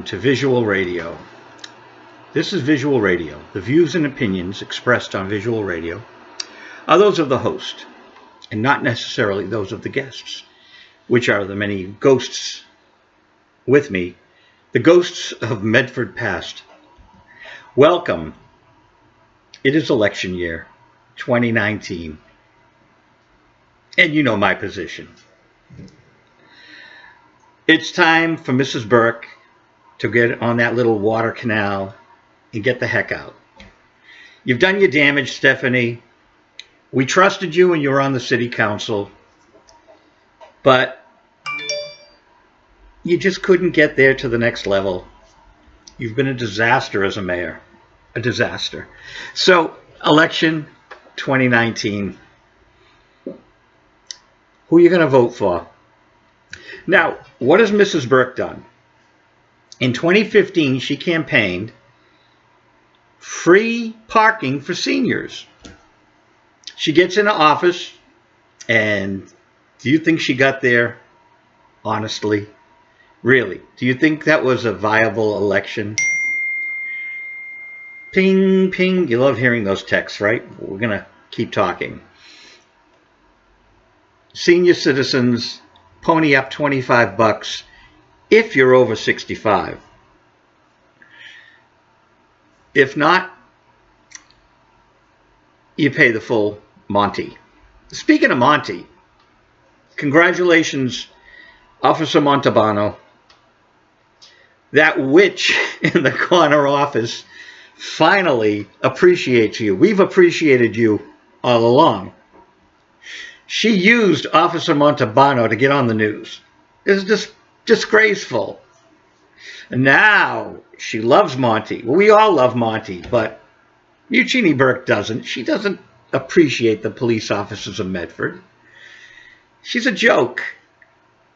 To visual radio. This is visual radio. The views and opinions expressed on visual radio are those of the host and not necessarily those of the guests, which are the many ghosts with me, the ghosts of Medford past. Welcome. It is election year 2019, and you know my position. It's time for Mrs. Burke to get on that little water canal and get the heck out. You've done your damage, Stephanie. We trusted you when you were on the city council, but you just couldn't get there to the next level. You've been a disaster as a mayor. A disaster. So, election 2019. Who are you going to vote for? Now, what has Mrs. Burke done? In 2015, she campaigned free parking for seniors. She gets into office, and do you think she got there honestly? Really? Do you think that was a viable election? Ping, ping. You love hearing those texts, right? We're going to keep talking. Senior citizens, pony up $25 if you're over 65. If not, you pay the full Monty. Speaking of Monty, congratulations, Officer Montalbano. That witch in the corner office finally appreciates you. We've appreciated you all along. She used Officer Montalbano to get on the news. It's just disgraceful. Now she loves Monty. Well, we all love Monty, but Eugenie Burke doesn't. She doesn't appreciate the police officers of Medford. She's a joke.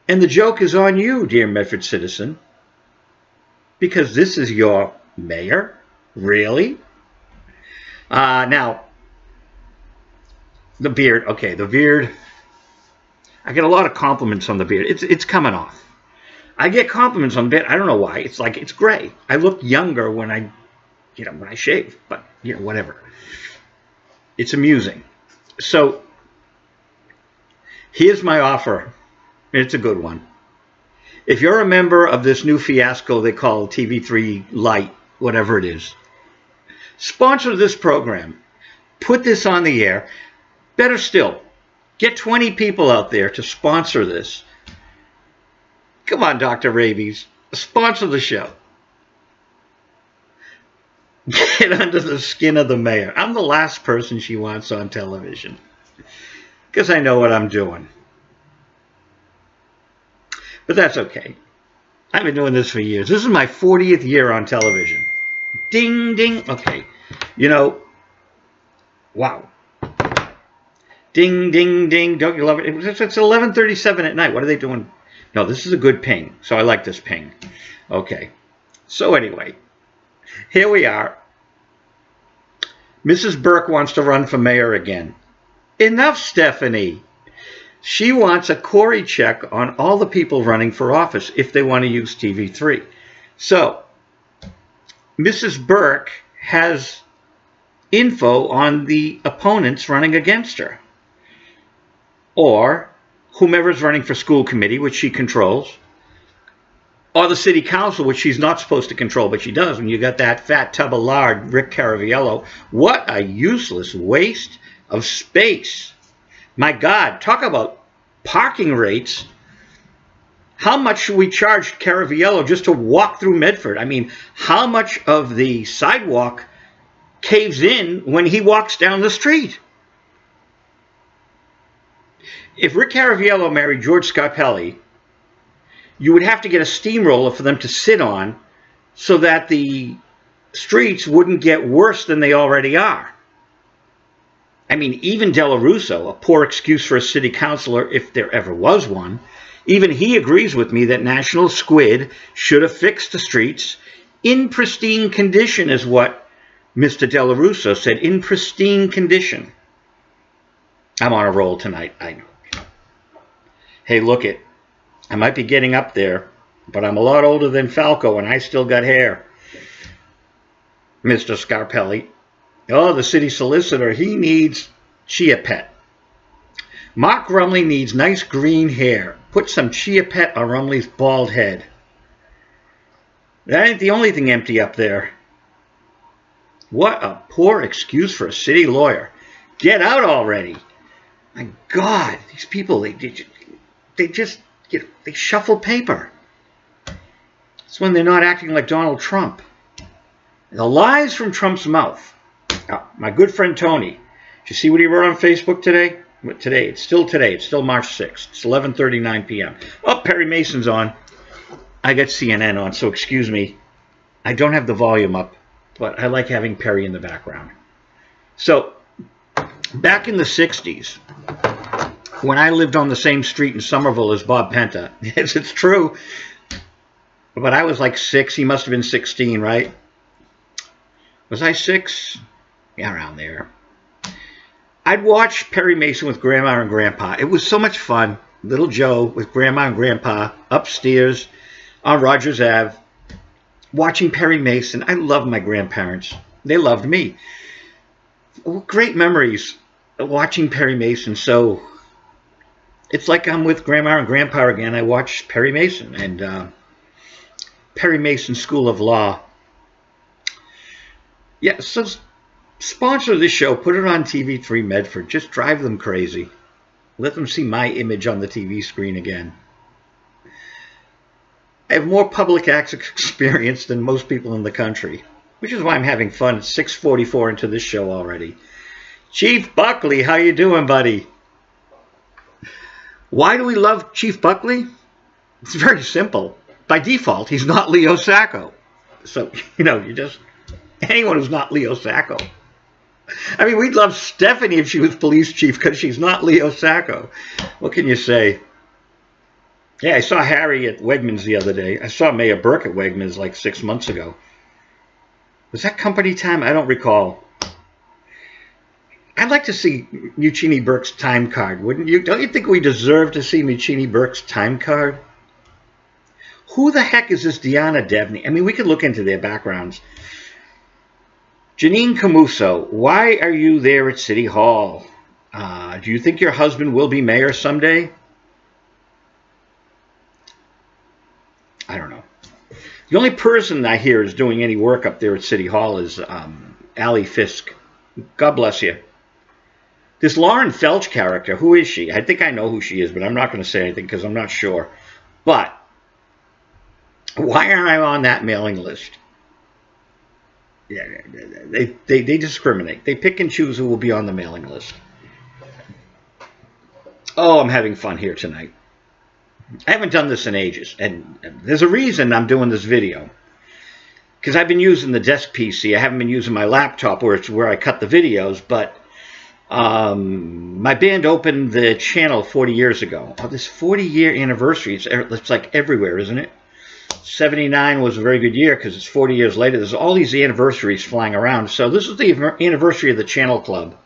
And the joke is on you, dear Medford citizen, because this is your mayor. Really? Now, the beard. Okay, the beard. I get a lot of compliments on the beard. It's coming off. I get compliments on the beard. I don't know why. It's like it's gray. I look younger when I shave, but whatever. It's amusing. So here's my offer. It's a good one. If you're a member of this new fiasco they call TV3 Lite, whatever it is, sponsor this program. Put this on the air. Better still, get 20 people out there to sponsor this. Come on, Dr. Rabies. Sponsor the show. Get under the skin of the mayor. I'm the last person she wants on television, because I know what I'm doing. But that's okay. I've been doing this for years. This is my 40th year on television. Ding, ding. Okay. Wow. Ding, ding, ding. Don't you love it? It's 11:37 at night. What are they doing? No, this is a good ping. So I like this ping. Okay. So anyway, here we are. Mrs. Burke wants to run for mayor again. Enough, Stephanie. She wants a Corey check on all the people running for office if they want to use TV3. So, Mrs. Burke has info on the opponents running against her, or whomever's running for school committee, which she controls, or the city council, which she's not supposed to control, but she does when you got that fat tub of lard, Rick Caraviello. What a useless waste of space. My God, talk about parking rates. How much should we charge Caraviello just to walk through Medford? I mean, how much of the sidewalk caves in when he walks down the street? If Rick Caraviello married George Scarpelli, you would have to get a steamroller for them to sit on so that the streets wouldn't get worse than they already are. I mean, even Della Russo, a poor excuse for a city councilor if there ever was one, even he agrees with me that National Squid should have fixed the streets in pristine condition, is what Mr. Della Russo said, in pristine condition. I'm on a roll tonight, I know. Hey, look it. I might be getting up there. But I'm a lot older than Falco, and I still got hair, Mr. Scarpelli. Oh, the city solicitor, he needs Chia Pet. Mark Rumley needs nice green hair. Put some Chia Pet on Rumley's bald head. That ain't the only thing empty up there. What a poor excuse for a city lawyer. Get out already. My God, these people, they just, they shuffle paper. It's when they're not acting like Donald Trump. The lies from Trump's mouth. My good friend Tony, did you see what he wrote on Facebook today? It's still March 6th. It's 11:39 p.m. Oh, Perry Mason's on. I got CNN on, so excuse me. I don't have the volume up, but I like having Perry in the background. So, back in the 60s, when I lived on the same street in Somerville as Bob Penta, yes, it's true, but I was like 6. He must have been 16, right? Was I 6? Yeah, around there. I'd watch Perry Mason with Grandma and Grandpa. It was so much fun. Little Joe with Grandma and Grandpa upstairs on Rogers Ave, watching Perry Mason. I loved my grandparents. They loved me. Great memories of watching Perry Mason. So it's like I'm with Grandma and Grandpa again. I watch Perry Mason and Perry Mason School of Law. Yeah, so sponsor this show. Put it on TV3 Medford. Just drive them crazy. Let them see my image on the TV screen again. I have more public access experience than most people in the country, which is why I'm having fun. It's 6:44 into this show already. Chief Buckley, how you doing, buddy? Why do we love Chief Buckley? It's very simple. By default, he's not Leo Sacco. So, anyone who's not Leo Sacco. I mean, we'd love Stephanie if she was police chief because she's not Leo Sacco. What can you say? Yeah, I saw Harry at Wegmans the other day. I saw Mayor Burke at Wegmans like 6 months ago. Was that company time? I don't recall. I'd like to see Muccini Burke's time card, wouldn't you? Don't you think we deserve to see Muccini Burke's time card? Who the heck is this Deanna Devney? I mean, we could look into their backgrounds. Janine Camuso, why are you there at City Hall? Do you think your husband will be mayor someday? I don't know. The only person I hear is doing any work up there at City Hall is Allie Fisk. God bless you. This Lauren Felch character, who is she? I think I know who she is, but I'm not going to say anything because I'm not sure. But why aren't I on that mailing list? Yeah, they discriminate. They pick and choose who will be on the mailing list. Oh, I'm having fun here tonight. I haven't done this in ages, and there's a reason I'm doing this video. Because I've been using the desk PC. I haven't been using my laptop where it's where I cut the videos, but my band opened the channel 40 years ago. Oh, this 40-year anniversary, it's like everywhere, isn't it? 79 was a very good year because it's 40 years later. There's all these anniversaries flying around. So this is the anniversary of the Channel Club.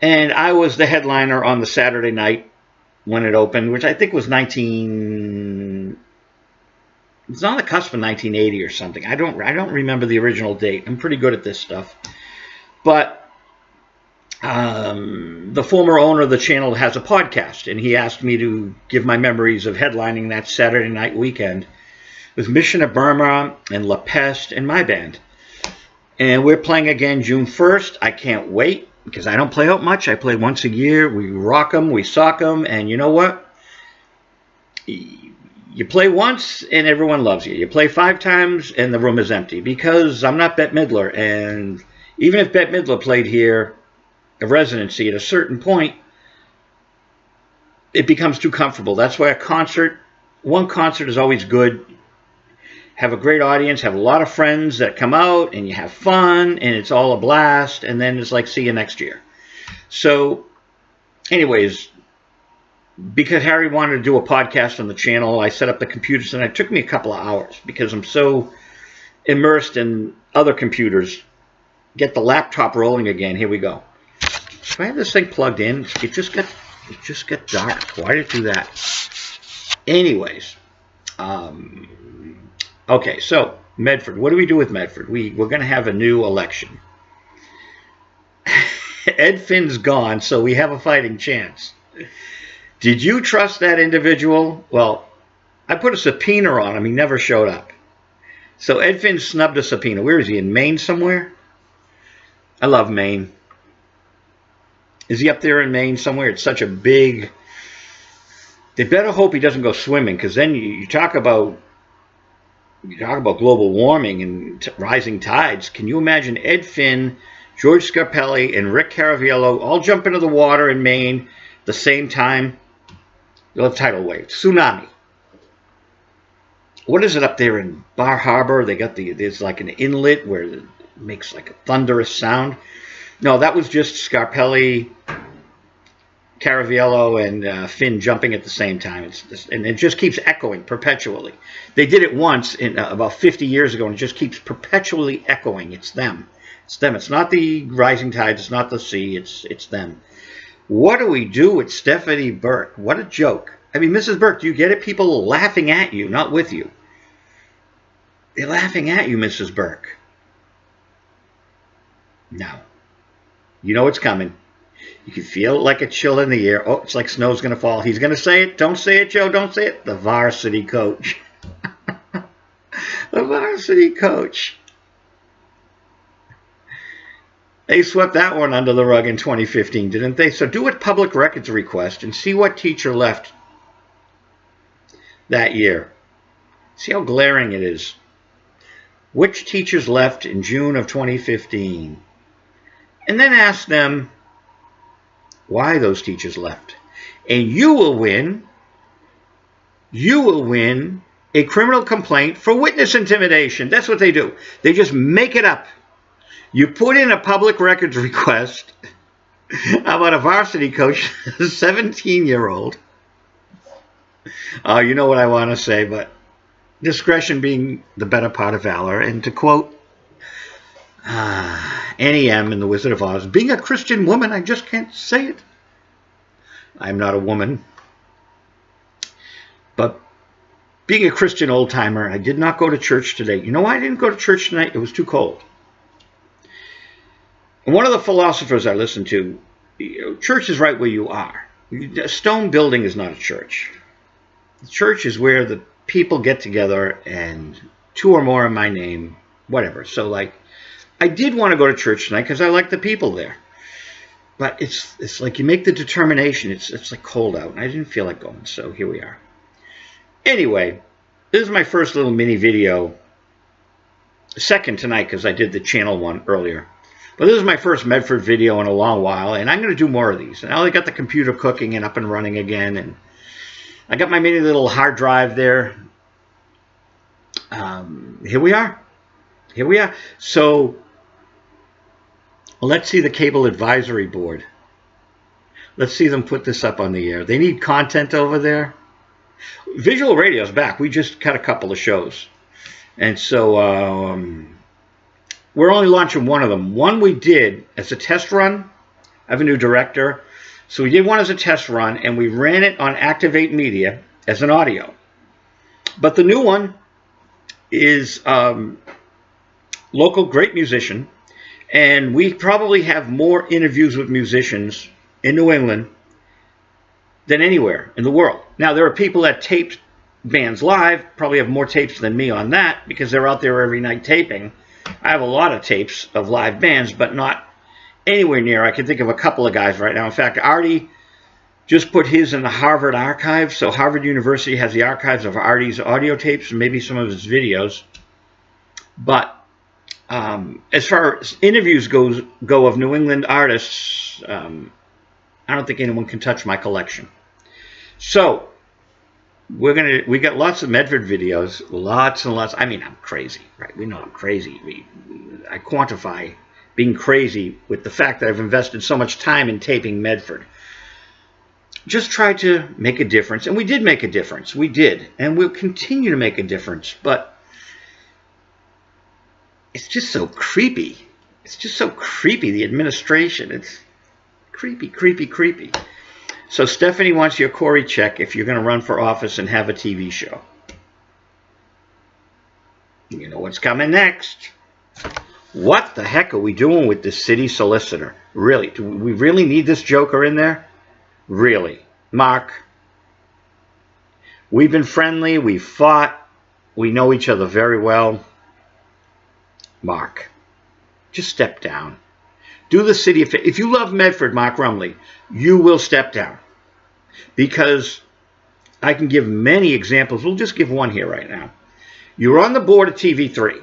And I was the headliner on the Saturday night when it opened, which I think was it's on the cusp of 1980 or something. I don't remember the original date. I'm pretty good at this stuff. But the former owner of the channel has a podcast, and he asked me to give my memories of headlining that Saturday night weekend with Mission of Burma and La Peste and my band. And we're playing again June 1st. I can't wait because I don't play out much. I play once a year. We rock them, we sock them, and you know what? You play once and everyone loves you. You play 5 times and the room is empty because I'm not Bette Midler. And even if Bette Midler played here a residency, at a certain point, it becomes too comfortable. That's why one concert is always good. Have a great audience, have a lot of friends that come out, and you have fun, and it's all a blast, and then it's like, see you next year. So, anyways, because Harry wanted to do a podcast on the channel, I set up the computers, and it took me a couple of hours because I'm so immersed in other computers. Get the laptop rolling again. Here we go. Do I have this thing plugged in? It just got dark. Why did it do that? Anyways, Okay, so Medford. What do we do with Medford? We're going to have a new election. Ed Finn's gone, so we have a fighting chance. Did you trust that individual? Well, I put a subpoena on him. He never showed up. So Ed Finn snubbed a subpoena. Where is he? In Maine somewhere? I love Maine. Is he up there in Maine somewhere? It's such a big... They better hope he doesn't go swimming, because then you talk about global warming and rising tides. Can you imagine Ed Finn, George Scarpelli, and Rick Caraviello all jump into the water in Maine at the same time? They'll have tidal wave. Tsunami. What is it up there in Bar Harbor? They got there's like an inlet where it makes like a thunderous sound. No, that was just Scarpelli, Caraviello, and Finn jumping at the same time. And it just keeps echoing perpetually. They did it once about 50 years ago, and it just keeps perpetually echoing. It's them. It's them. It's not the rising tides. It's not the sea. It's them. What do we do with Stephanie Burke? What a joke. I mean, Mrs. Burke, do you get it? People are laughing at you, not with you. They're laughing at you, Mrs. Burke. No. You know it's coming. You can feel it like a chill in the air. Oh, it's like snow's going to fall. He's going to say it. Don't say it, Joe. Don't say it. The varsity coach. The varsity coach. They swept that one under the rug in 2015, didn't they? So do a public records request and see what teacher left that year. See how glaring it is. Which teachers left in June of 2015? And then ask them why those teachers left. And you will win a criminal complaint for witness intimidation. That's what they do. They just make it up. You put in a public records request about a varsity coach, a 17-year-old. You know what I want to say, but discretion being the better part of valor. And to quote Annie M. in The Wizard of Oz, being a Christian woman, I just can't say it. I'm not a woman. But being a Christian old-timer, I did not go to church today. You know why I didn't go to church tonight? It was too cold. And one of the philosophers I listened to, church is right where you are. A stone building is not a church. The church is where the people get together and two or more in my name, whatever. So, like, I did want to go to church tonight because I like the people there. But it's like you make the determination. It's like cold out, and I didn't feel like going, so here we are. Anyway, this is my first little mini video. Second tonight because I did the channel one earlier. But this is my first Medford video in a long while, and I'm going to do more of these. And I got the computer cooking and up and running again, and I got my mini little hard drive there. Here we are. Here we are. So let's see the Cable Advisory Board. Let's see them put this up on the air. They need content over there. Visual radio's back. We just cut a couple of shows. And so we're only launching one of them. One we did as a test run. I have a new director. So we did one as a test run, and we ran it on Activate Media as an audio. But the new one is local great musician, and we probably have more interviews with musicians in New England than anywhere in the world. Now, there are people that taped bands live, probably have more tapes than me on that, because they're out there every night taping. I have a lot of tapes of live bands, but not anywhere near. I can think of a couple of guys right now. In fact, Artie just put his in the Harvard archive, so Harvard University has the archives of Artie's audio tapes and maybe some of his videos. But as far as interviews go of New England artists, I don't think anyone can touch my collection. So we got lots of Medford videos, lots and lots. I mean, I'm crazy, right? We know I'm crazy. I quantify being crazy with the fact that I've invested so much time in taping Medford. Just try to make a difference, and we did make a difference. We did, and we'll continue to make a difference. But it's just so creepy. It's just so creepy, the administration. It's creepy, creepy, creepy. So Stephanie wants your Corey check if you're going to run for office and have a TV show. You know what's coming next. What the heck are we doing with this city solicitor? Really? Do we really need this joker in there? Really? Mark, we've been friendly. We've fought. We know each other very well. Mark, just step down. Do the city a favor. If you love Medford, Mark Rumley, you will step down. Because I can give many examples. We'll just give one here right now. You're on the board of TV3.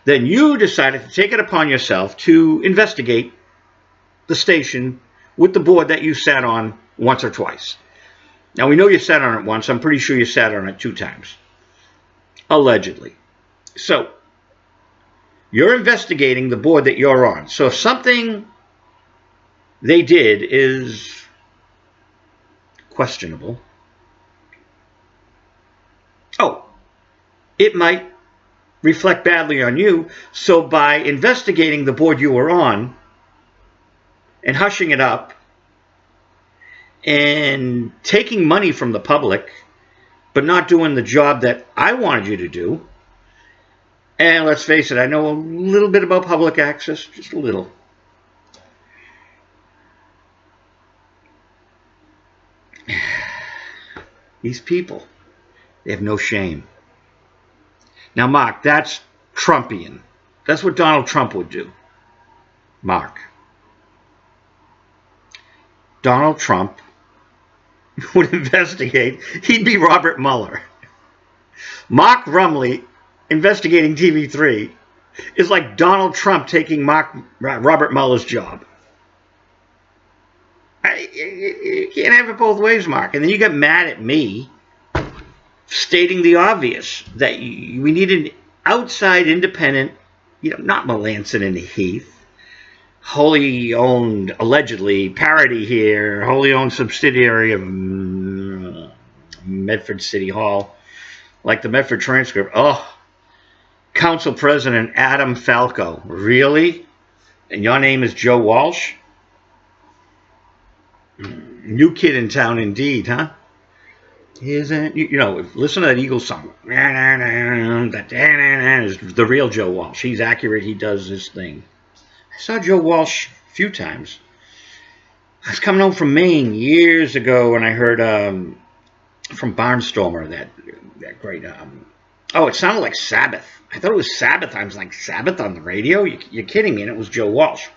Then you decided to take it upon yourself to investigate the station with the board that you sat on once or twice. Now, we know you sat on it once. I'm pretty sure you sat on it 2 times. Allegedly. So, you're investigating the board that you're on. So, if something they did is questionable, it might reflect badly on you. So by investigating the board you were on and hushing it up and taking money from the public but not doing the job that I wanted you to do, and let's face it, I know a little bit about public access, just a little. These people, they have no shame. Now, Mark, that's Trumpian. That's what Donald Trump would do. Mark. Donald Trump would investigate. He'd be Robert Mueller. Mark Rumley investigating TV3 is like Donald Trump taking Robert Mueller's job. You can't have it both ways, Mark. And then you get mad at me stating the obvious, that we need an outside independent, not Melanson and Heath, wholly owned, allegedly, parody here, wholly owned subsidiary of Medford City Hall, like the Medford transcript. Oh, Council President Adam Falco. Really? And your name is Joe Walsh? New kid in town indeed, huh? Isn't, listen to that Eagles song. Is the real Joe Walsh. He's accurate. He does his thing. I saw Joe Walsh a few times. I was coming home from Maine years ago and I heard from Barnstormer, that great, it sounded like Sabbath. I thought it was Sabbath. I was like, Sabbath on the radio? You're kidding me. And it was Joe Walsh,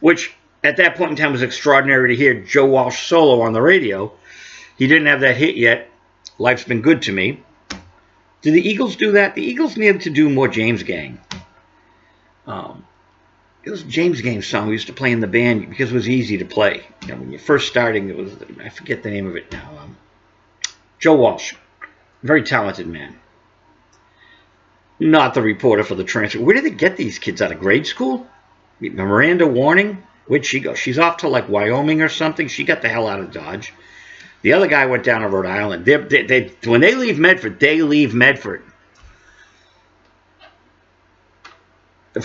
which at that point in time was extraordinary to hear Joe Walsh solo on the radio. He didn't have that hit yet. Life's Been Good to Me. Do the Eagles do that? The Eagles needed to do more James Gang. It was a James Gang song we used to play in the band because it was easy to play. When you're first starting, it was, I forget the name of it now. Joe Walsh. Very talented man. Not the reporter for the transfer. Where did they get these kids out of grade school? Miranda Warning? Where'd she go? She's off to like Wyoming or something. She got the hell out of Dodge. The other guy went down to Rhode Island. When they leave Medford, they leave Medford.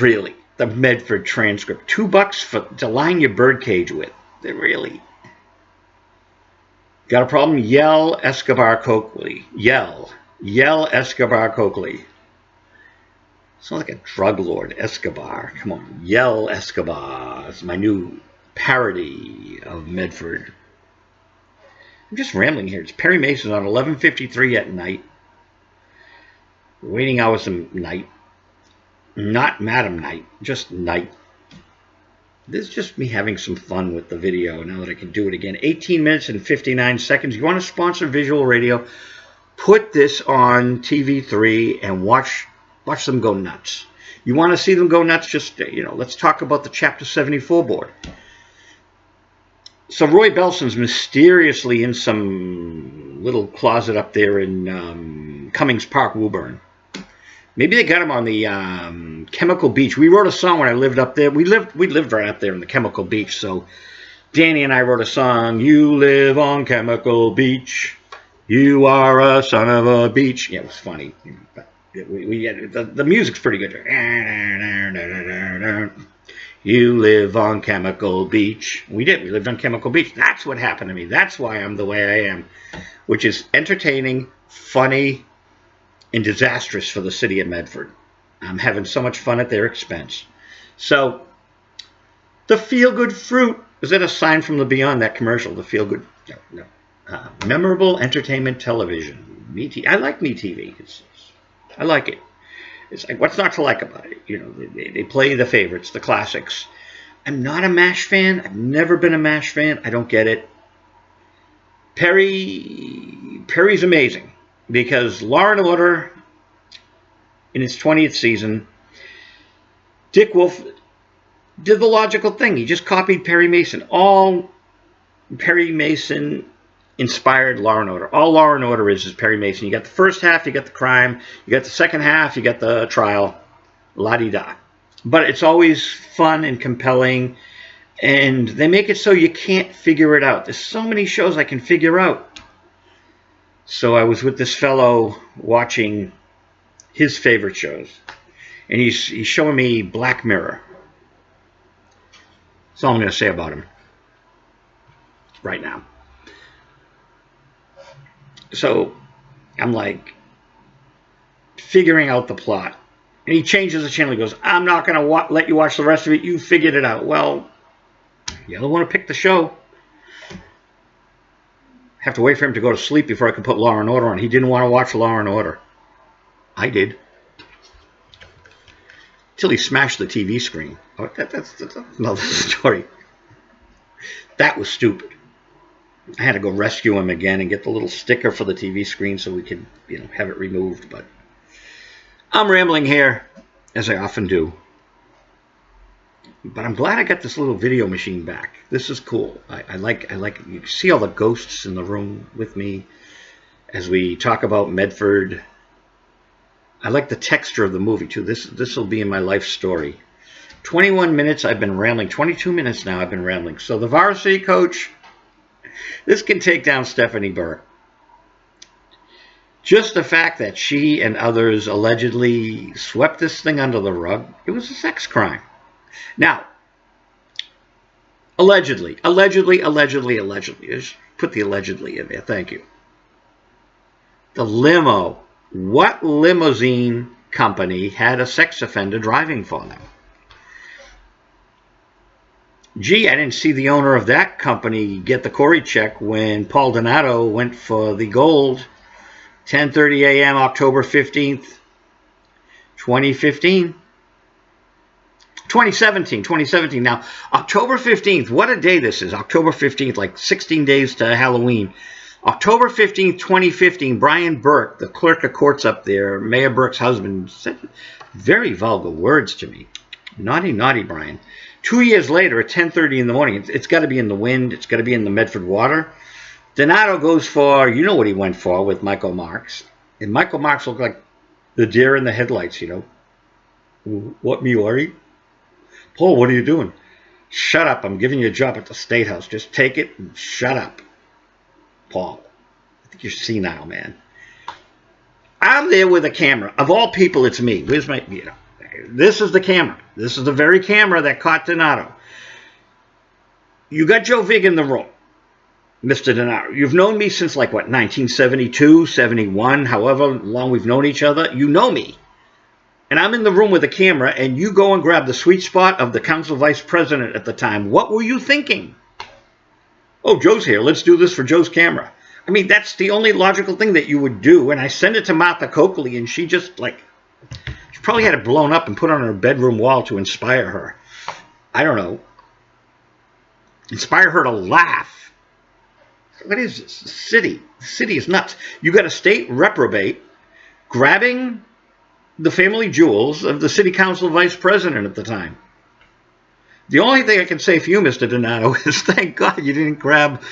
Really. The Medford transcript. $2 to line your birdcage with. They really. Got a problem? Yell Escobar Coakley. Yell. Yell Escobar Coakley. Sounds like a drug lord, Escobar. Come on. Yell Escobar. It's my new parody of Medford. I'm just rambling here. It's Perry Mason on 11:53 at night. Waiting hours of night. Not Madam Night, just night. This is just me having some fun with the video now that I can do it again. 18 minutes and 59 seconds. You want to sponsor visual radio? Put this on TV3 and watch them go nuts. You want to see them go nuts? Just, let's talk about the Chapter 74 board. So Roy Belson's mysteriously in some little closet up there in Cummings Park, Woburn. Maybe they got him on the Chemical Beach. We wrote a song when I lived up there. We lived right up there in the Chemical Beach. So Danny and I wrote a song. You live on Chemical Beach. You are a son of a beach. Yeah, it was funny. But the music's pretty good. You live on Chemical Beach. We did. We lived on Chemical Beach. That's what happened to me. That's why I'm the way I am. Which is entertaining, funny, and disastrous for the city of Medford. I'm having so much fun at their expense. So, the feel-good fruit. Is that a sign from the beyond, that commercial? The feel-good. No. Memorable entertainment television. I like MeTV. I like it. It's like, what's not to like about it? You know, they play the favorites, the classics. I'm not a MASH fan. I've never been a MASH fan. I don't get it. Perry's amazing because Law and Order in its 20th season, Dick Wolf did the logical thing. He just copied Perry Mason. All Perry Mason inspired Law and Order. All Law and Order is Perry Mason. You got the first half, you got the crime. You got the second half, you got the trial. La-di-da. But it's always fun and compelling. And they make it so you can't figure it out. There's so many shows I can figure out. So I was with this fellow watching his favorite shows. And he's showing me Black Mirror. That's all I'm going to say about him right now. So I'm like figuring out the plot. And he changes the channel. He goes, I'm not going to let you watch the rest of it. You figured it out. Well, you don't want to pick the show. Have to wait for him to go to sleep before I could put Law and Order on. He didn't want to watch Law and Order. I did. Till he smashed the TV screen. Oh, that's another story. That was stupid. I had to go rescue him again and get the little sticker for the TV screen so we could, have it removed. But I'm rambling here, as I often do. But I'm glad I got this little video machine back. This is cool. I like you see all the ghosts in the room with me as we talk about Medford. I like the texture of the movie too. This will be in my life story. 21 minutes I've been rambling. 22 minutes now I've been rambling. So the varsity coach, this can take down Stephanie Burke. Just the fact that she and others allegedly swept this thing under the rug, it was a sex crime. Now, allegedly. Just put the allegedly in there. Thank you. The limo. What limousine company had a sex offender driving for them? Gee, I didn't see the owner of that company get the Corey check when Paul Donato went for the gold. 10:30 a.m. October 15th, 2015. 2017. Now, October 15th, what a day this is. October 15th, like 16 days to Halloween. October 15th, 2015, Brian Burke, the clerk of courts up there, Mayor Burke's husband, said very vulgar words to me. Naughty, naughty, Brian. 2 years later, at 10:30 in the morning, it's got to be in the wind, it's got to be in the Medford water. Donato goes for, you know what he went for with Michael Marks. And Michael Marks looked like the deer in the headlights, What, me worry? Paul, what are you doing? Shut up, I'm giving you a job at the State House. Just take it and shut up. Paul, I think you're senile, man. I'm there with a camera. Of all people, it's me. Where's my, this is the camera. This is the very camera that caught Donato. You got Joe Vig in the room, Mr. Donato. You've known me since, 1972, 71, however long we've known each other. You know me. And I'm in the room with a camera, and you go and grab the sweet spot of the council vice president at the time. What were you thinking? Oh, Joe's here. Let's do this for Joe's camera. I mean, that's the only logical thing that you would do. And I send it to Martha Coakley, and she just, she probably had it blown up and put on her bedroom wall to inspire her. I don't know. Inspire her to laugh. What is this? The city. The city is nuts. You got a state reprobate grabbing the family jewels of the city council vice president at the time. The only thing I can say for you, Mr. Donato, is thank God you didn't grab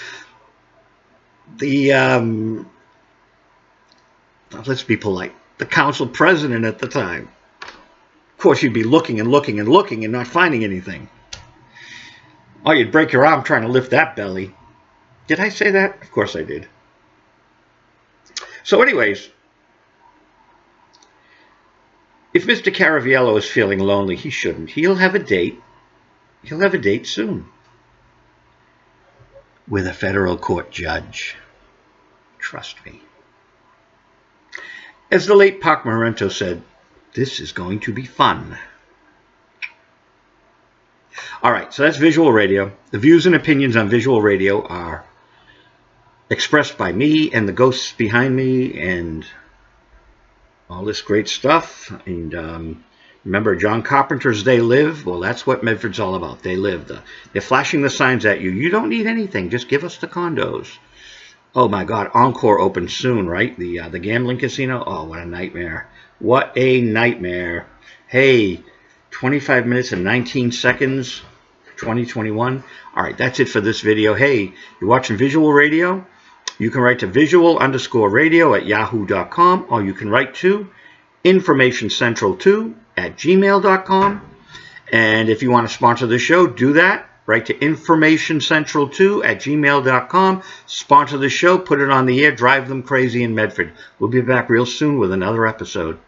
the, let's be polite, the council president at the time. Of course, you'd be looking and looking and looking and not finding anything. Oh, you'd break your arm trying to lift that belly. Did I say that? Of course I did. So anyways, if Mr. Caraviello is feeling lonely, he shouldn't. He'll have a date. He'll have a date soon with a federal court judge. Trust me. As the late Park Marento said, This is going to be fun. All right, so that's visual radio. The views and opinions on visual radio are expressed by me and the ghosts behind me and all this great stuff. And remember John Carpenter's They Live? Well, that's what Medford's all about. They live. They're flashing the signs at you. You don't need anything. Just give us the condos. Oh, my God. Encore opens soon, right? The gambling casino. Oh, what a nightmare. What a nightmare. Hey, 25 minutes and 19 seconds, 2021. All right, that's it for this video. Hey, you're watching visual radio? You can write to visual_radio@yahoo.com, or you can write to informationcentral2@gmail.com. And if you want to sponsor the show, do that. Write to informationcentral2@gmail.com. Sponsor the show, put it on the air, drive them crazy in Medford. We'll be back real soon with another episode.